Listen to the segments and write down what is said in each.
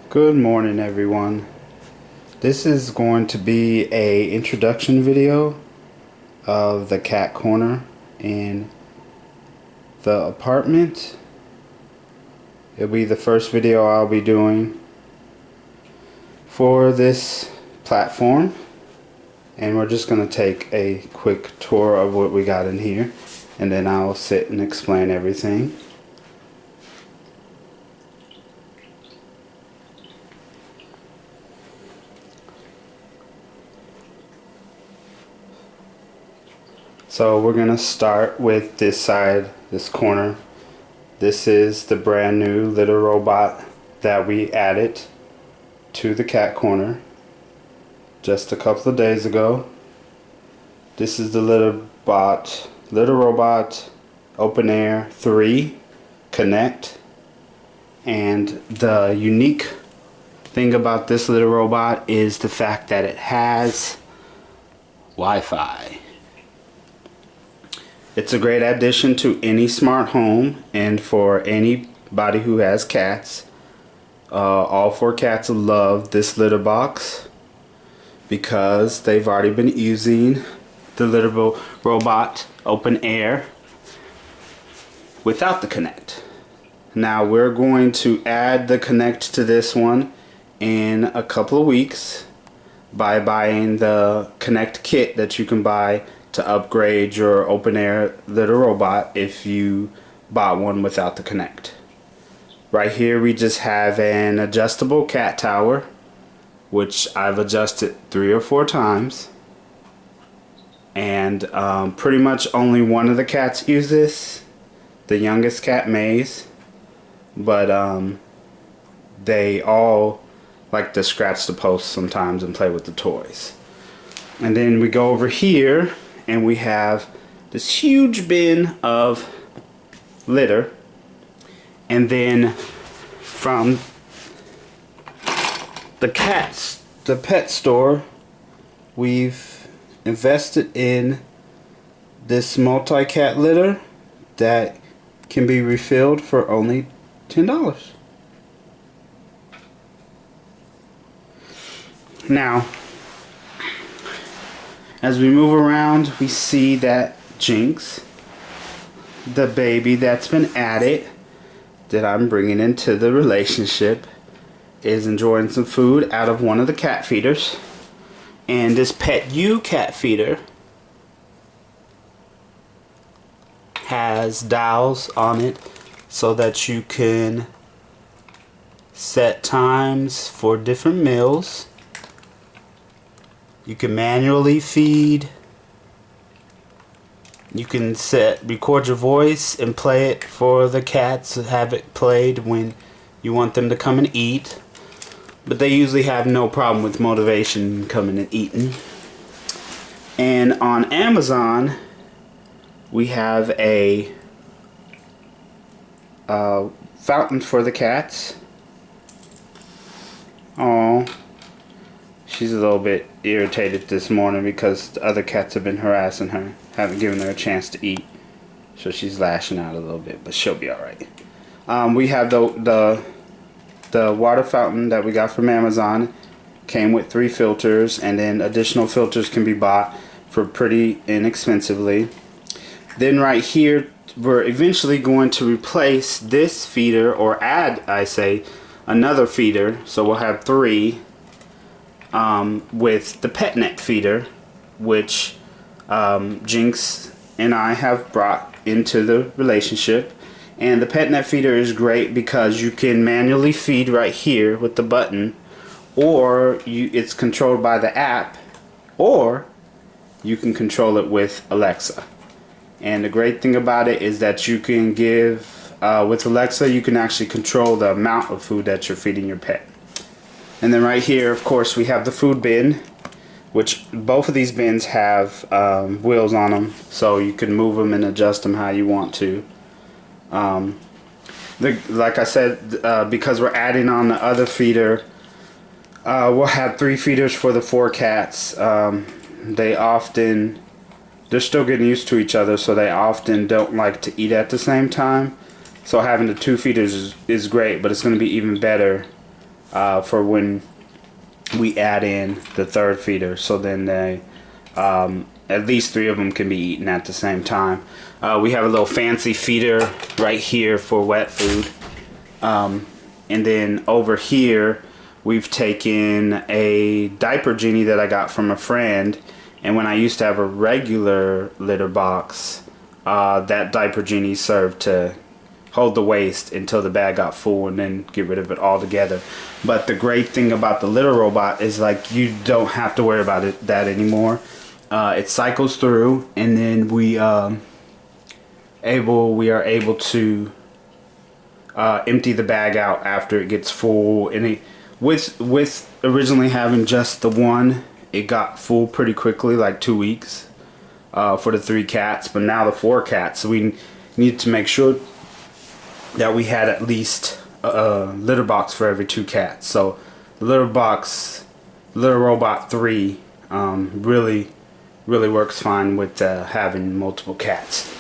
Good morning, everyone. This is going to be a introduction video of the cat corner in the apartment. It'll be the first video I'll be doing for this platform, and we're just going to take a quick tour of what we got in here, and then I'll sit and explain everything. So we're going to start with this side, this corner. This is the brand new litter robot that we added to the cat corner just a couple of days ago. This is the litter robot Open Air 3 Connect. And the unique thing about this litter robot is the fact that it has Wi-Fi. It's a great addition to any smart home, and for anybody who has cats. All 4 cats love this litter box because they've already been using the litter robot Open Air without the Connect. Now we're going to add the Connect to this one in a couple of weeks by buying the Connect kit that you can buy to upgrade your Open Air litter robot if you bought one without the Connect. Right here we just have an adjustable cat tower, which I've adjusted 3 or 4 times, and pretty much only one of the cats use this, the youngest cat, Maze, but they all like to scratch the post sometimes and play with the toys. And then we go over here and we have this huge bin of litter, and then from the pet store, we've invested in this multi-cat litter that can be refilled for only $10. Now, as we move around, we see that Jinx, the baby that's been added, that I'm bringing into the relationship, is enjoying some food out of one of the cat feeders. And this Pet U cat feeder has dials on it so that you can set times for different meals. You can manually feed. You can record your voice and play it for the cats, have it played when you want them to come and eat. But they usually have no problem with motivation coming and eating. And on Amazon, we have a fountain for the cats. Oh. She's a little bit irritated this morning because the other cats have been harassing her, haven't given her a chance to eat, so she's lashing out a little bit, but she'll be alright. We have the water fountain that we got from Amazon. Came with 3 filters, and then additional filters can be bought for pretty inexpensively. Then right here, we're eventually going to replace this feeder, or add, I say, another feeder, so we'll have 3. With the PetNet feeder, which Jinx and I have brought into the relationship. And the PetNet feeder is great because you can manually feed right here with the button, or it's controlled by the app, or you can control it with Alexa. And the great thing about it is that you can give, with Alexa, you can actually control the amount of food that you're feeding your pet. And then right here, of course, we have the food bin, which both of these bins have wheels on them, so you can move them and adjust them how you want to. Like I said, because we're adding on the other feeder, we'll have 3 feeders for the 4 cats. They're still getting used to each other, so they often don't like to eat at the same time. So having the 2 feeders is great, but it's going to be even better for when we add in the third feeder. So then they, at least 3 of them can be eaten at the same time. We have a little fancy feeder right here for wet food. And then over here, we've taken a diaper genie that I got from a friend. And when I used to have a regular litter box, that diaper genie served to hold the waste until the bag got full and then get rid of it altogether. But the great thing about the litter robot is like you don't have to worry about that anymore. It cycles through, and then we are able to empty the bag out after it gets full. And with originally having just the one, it got full pretty quickly, like 2 weeks for the 3 cats. But now the 4 cats, so we need to make sure that we had at least a litter box for every 2 cats. So the litter robot 3 really works fine with having multiple cats.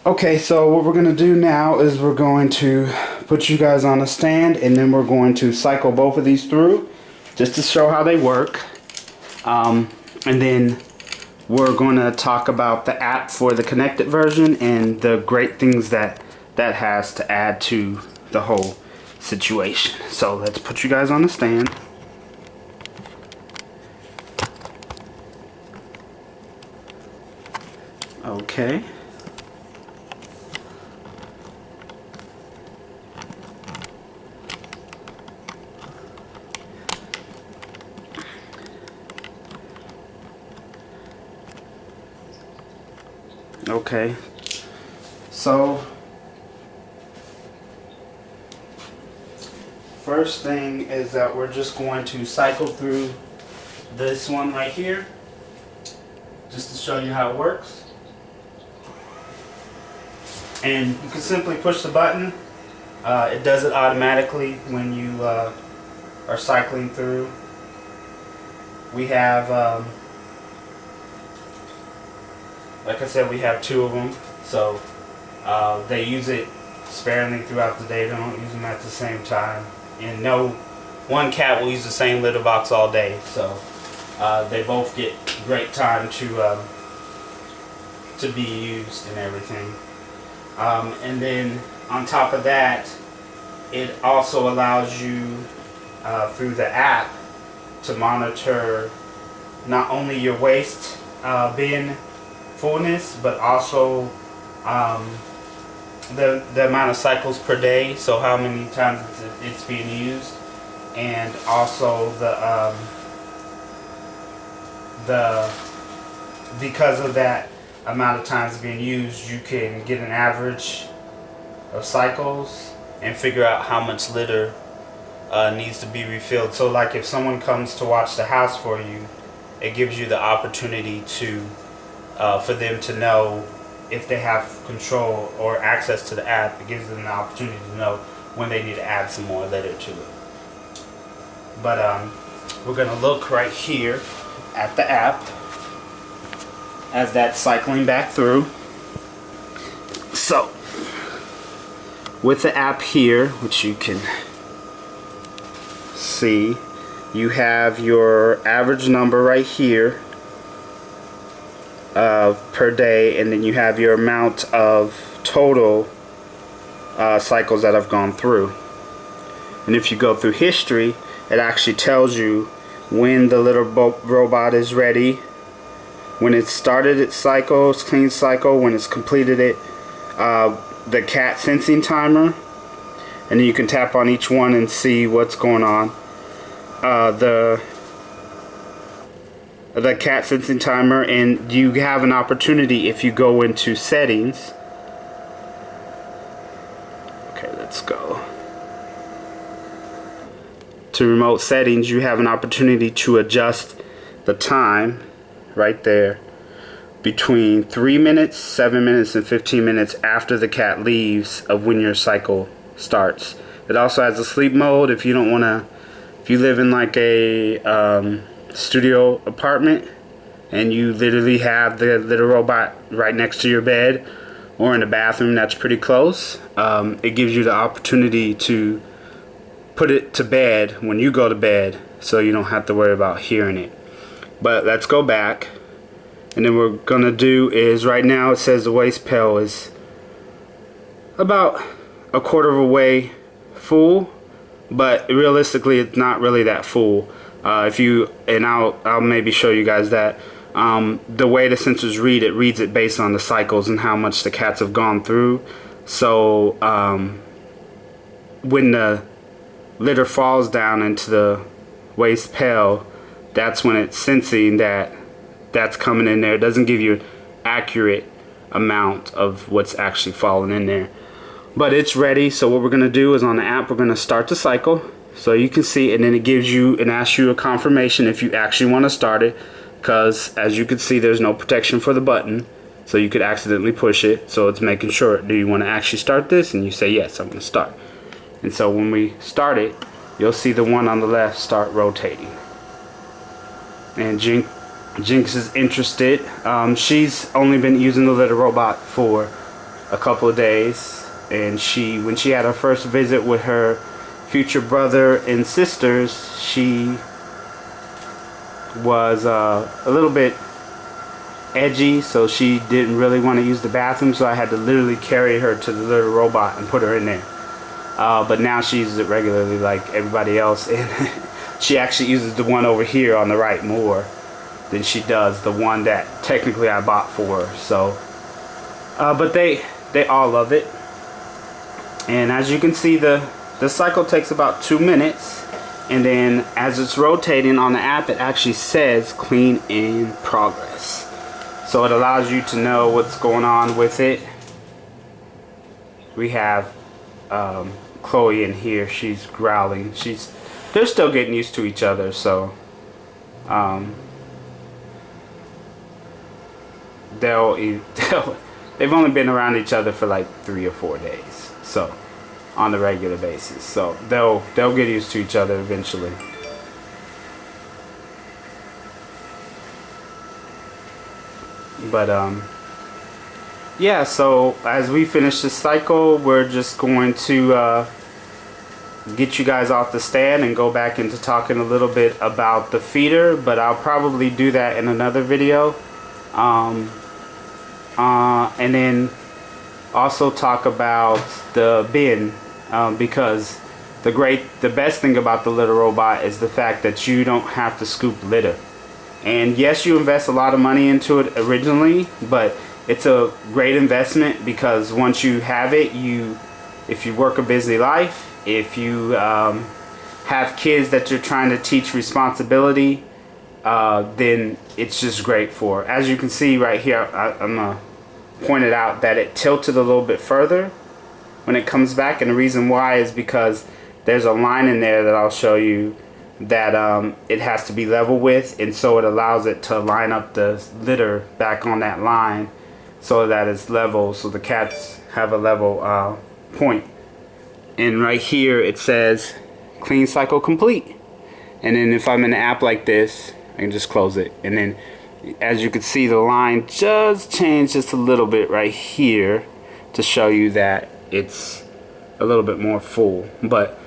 Okay, so what we're going to do now is we're going to put you guys on a stand, and then we're going to cycle both of these through just to show how they work. And then we're going to talk about the app for the connected version and the great things that has to add to the whole situation. So let's put you guys on the stand. Okay. Okay. So first thing is that we're just going to cycle through this one right here just to show you how it works. And you can simply push the button. It does it automatically when you are cycling through. We have, like I said, we have 2 of them. So they use it sparingly throughout the day. They don't use them at the same time. And no one cat will use the same litter box all day. So they both get great time to be used and everything. And then on top of that, it also allows you through the app to monitor not only your waste bin fullness, but also the amount of cycles per day, so how many times it's being used, and also the because of that amount of times being used, you can get an average of cycles and figure out how much litter needs to be refilled. So like if someone comes to watch the house for you, it gives you the opportunity to for them to know if they have control or access to the app. It gives them the opportunity to know when they need to add some more litter to it. But we're going to look right here at the app as that's cycling back through. So with the app here, which you can see, you have your average number right here per day, and then you have your amount of total cycles that have gone through. And if you go through history, it actually tells you when the litter robot is ready, when it started its cycle, its clean cycle, when it's completed it, the cat sensing timer, and then you can tap on each one and see what's going on. The cat sensing timer, and you have an opportunity if you go into settings. Okay, let's go to remote settings. You have an opportunity to adjust the time right there between 3 minutes, 7 minutes, and 15 minutes after the cat leaves of when your cycle starts. It also has a sleep mode if you don't want to, if you live in like a studio apartment and you literally have the little robot right next to your bed or in the bathroom that's pretty close. It gives you the opportunity to put it to bed when you go to bed, so you don't have to worry about hearing it. But let's go back, and then what we're gonna do is, right now it says the waste pail is about a quarter of a way full, but realistically it's not really that full. I'll maybe show you guys that the way the sensors read it, reads it based on the cycles and how much the cats have gone through. So when the litter falls down into the waste pail, that's when it's sensing that that's coming in there. It doesn't give you an accurate amount of what's actually falling in there, but it's ready. So what we're gonna do is, on the app, we're gonna start the cycle so you can see, and then it gives you and asks you a confirmation if you actually want to start it, because as you can see there's no protection for the button, so you could accidentally push it. So it's making sure, do you want to actually start this? And you say yes, I'm going to start. And so when we start it, you'll see the one on the left start rotating, and Jinx is interested. She's only been using the litter robot for a couple of days, and when she had her first visit with her future brother and sisters, she was a little bit edgy, so she didn't really want to use the bathroom, so I had to literally carry her to the litter robot and put her in there. But now she uses it regularly like everybody else, and she actually uses the one over here on the right more than she does the one that technically I bought for her. So but they all love it, and as you can see, the cycle takes about 2 minutes, and then as it's rotating on the app, it actually says clean in progress, so it allows you to know what's going on with it. We have Chloe in here. She's growling. They're still getting used to each other, so they've only been around each other for like 3 or 4 days, so on a regular basis, so they'll get used to each other eventually. But yeah, so as we finish this cycle, we're just going to get you guys off the stand and go back into talking a little bit about the feeder, but I'll probably do that in another video, and then also talk about the bin, because the best thing about the litter robot is the fact that you don't have to scoop litter. And yes, you invest a lot of money into it originally, but it's a great investment, because once you have it, if you work a busy life, if you have kids that you're trying to teach responsibility, then it's just great for. As you can see right here, I'm gonna point it out that it tilted a little bit further when it comes back, and the reason why is because there's a line in there that I'll show you that it has to be level with, and so it allows it to line up the litter back on that line so that it's level, so the cats have a level point. And right here it says clean cycle complete, and then if I'm in an app like this, I can just close it, and then as you can see, the line just changed just a little bit right here to show you that it's a little bit more full. But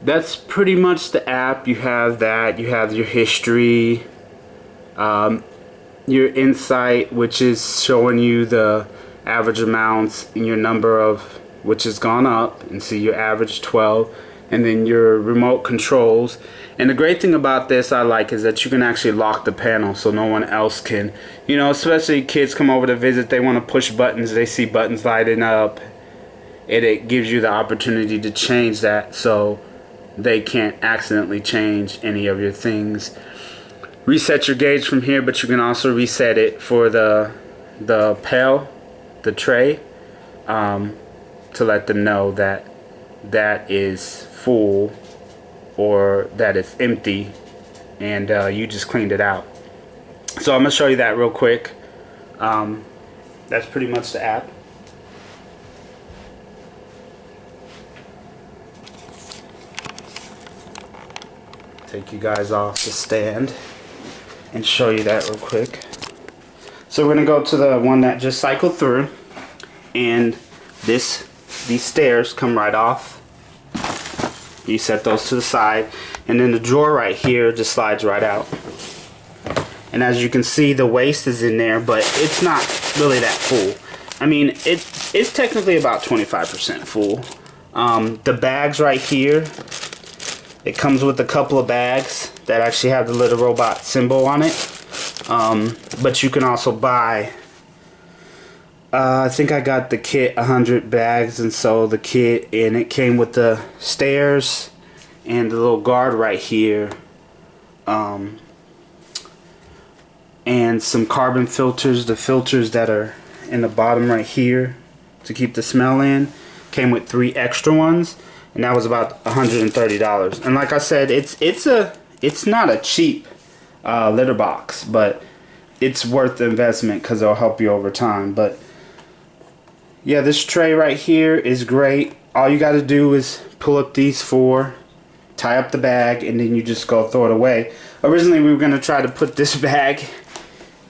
that's pretty much the app. You have that, you have your history, your insight, which is showing you the average amounts and your number of which has gone up, and see your average 12, and then your remote controls. And the great thing about this I like is that you can actually lock the panel so no one else can, especially kids come over to visit, they want to push buttons, they see buttons lighting up, and it gives you the opportunity to change that so they can't accidentally change any of your things. Reset your gauge from here, but you can also reset it for the pail, the tray, to let them know that that is full or that it's empty, and you just cleaned it out. So I'm gonna show you that real quick. That's pretty much the app. Take you guys off the stand and show you that real quick. So we're gonna go to the one that just cycled through, and these stairs come right off, You set those to the side, and then the drawer right here just slides right out. And as you can see, the waste is in there, but it's not really that full. I mean, it's technically about 25% full. The bags right here, it comes with a couple of bags that actually have the Litter Robot symbol on it. But you can also buy, I think I got the kit 100 bags, and so the kit, and it came with the stairs and the little guard right here. And some carbon filters, the filters that are in the bottom right here to keep the smell in. Came with 3 extra ones, and that was about $130. And like I said, it's not a cheap litter box, but it's worth the investment because it'll help you over time. But yeah, this tray right here is great. All you got to do is pull up these 4, tie up the bag, and then you just go throw it away. Originally we were going to try to put this bag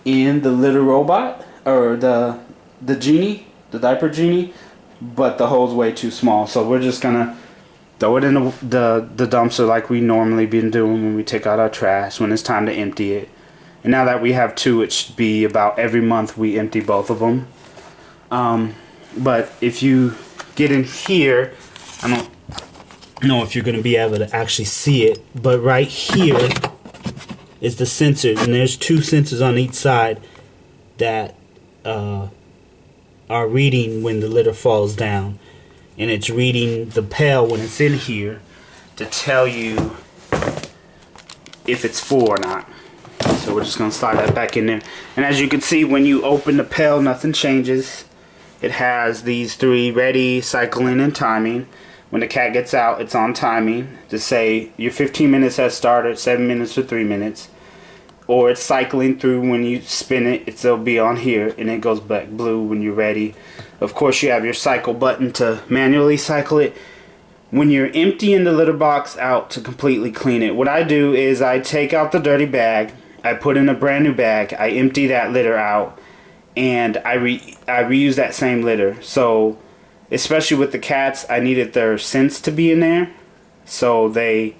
in the Litter Robot, or the genie, the diaper genie, but the hole's way too small, so we're just gonna throw it in the dumpster like we normally been doing when we take out our trash when it's time to empty it. And now that we have 2, it should be about every month we empty both of them. But if you get in here, I don't know if you're gonna be able to actually see it, but right here is the sensors, and there's 2 sensors on each side that are reading when the litter falls down, and it's reading the pail when it's in here to tell you if it's full or not. So we're just gonna slide that back in there, and as you can see, when you open the pail, nothing changes. It has these 3: ready, cycling, and timing. When the cat gets out, it's on timing to say your 15 minutes has started, 7 minutes or 3 minutes. Or it's cycling through. When you spin it, it'll be on here, and it goes back blue when you're ready. Of course, you have your cycle button to manually cycle it. When you're emptying the litter box out to completely clean it, what I do is I take out the dirty bag, I put in a brand new bag, I empty that litter out, and I reuse that same litter. So especially with the cats, I needed their scents to be in there, so they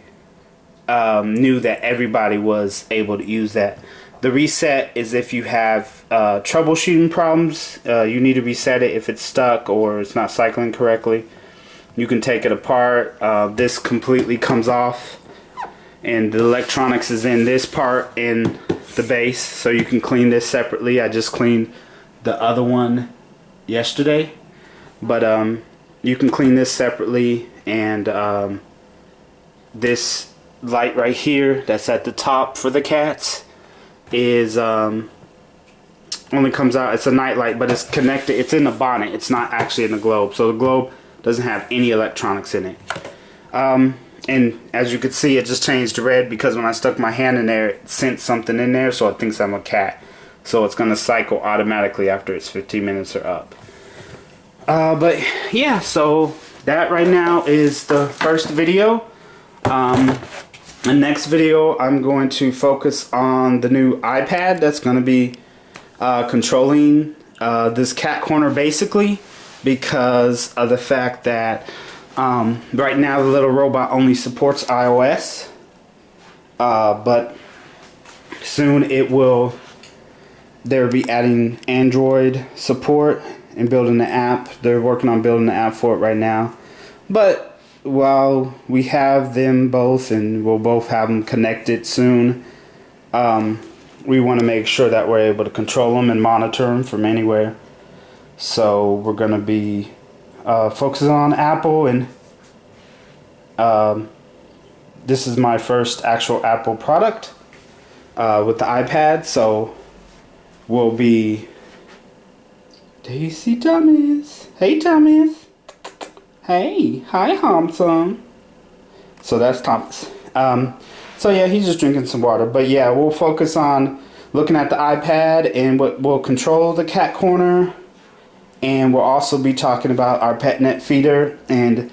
knew that everybody was able to use that. The reset is if you have troubleshooting problems, you need to reset it if it's stuck or it's not cycling correctly. You can take it apart. This completely comes off, and the electronics is in this part in the base, so you can clean this separately. I just cleaned the other one yesterday, but you can clean this separately. And this light right here that's at the top for the cats is only comes out, it's a night light, but it's connected, it's in the bonnet, it's not actually in the globe, so the globe doesn't have any electronics in it. And as you can see, it just changed to red because when I stuck my hand in there, it sent something in there, so it thinks I'm a cat, so it's gonna cycle automatically after it's 15 minutes or up. But yeah, so that right now is the first video. The next video, I'm going to focus on the new iPad that's going to be controlling this cat corner basically, because of the fact that right now the little robot only supports iOS, but soon they'll be adding Android support and building the app. They're working on building the app for it right now, but while we have them both, and we'll both have them connected soon, we want to make sure that we're able to control them and monitor them from anywhere. So we're going to be focusing on Apple, and this is my first actual Apple product with the iPad. So we'll be... Do you see Thomas? Hey Thomas. Hey, hi Thompson. So that's Thomas. So yeah, he's just drinking some water. But yeah, we'll focus on looking at the iPad and what will control the cat corner. And we'll also be talking about our PetNet feeder and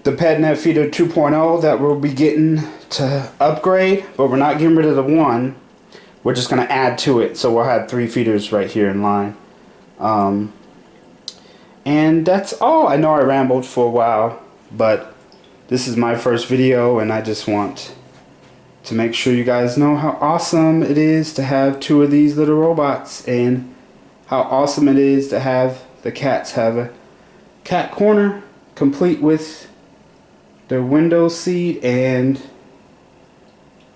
the PetNet feeder 2.0 that we'll be getting to upgrade. But we're not getting rid of the one. We're just going to add to it. So we'll have 3 feeders right here in line. And that's all. I know I rambled for a while, but This is my first video, and I just want to make sure you guys know how awesome it is to have 2 of these little robots, and how awesome it is to have the cats have a cat corner complete with their window seat, and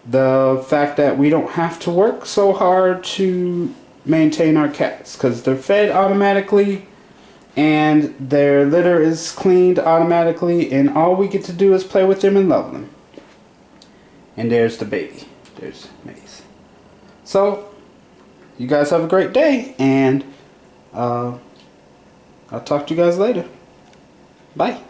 the fact that we don't have to work so hard to maintain our cats because they're fed automatically and their litter is cleaned automatically, and all we get to do is play with them and love them. And there's the baby. There's Maze. So you guys have a great day, and I'll talk to you guys later. Bye.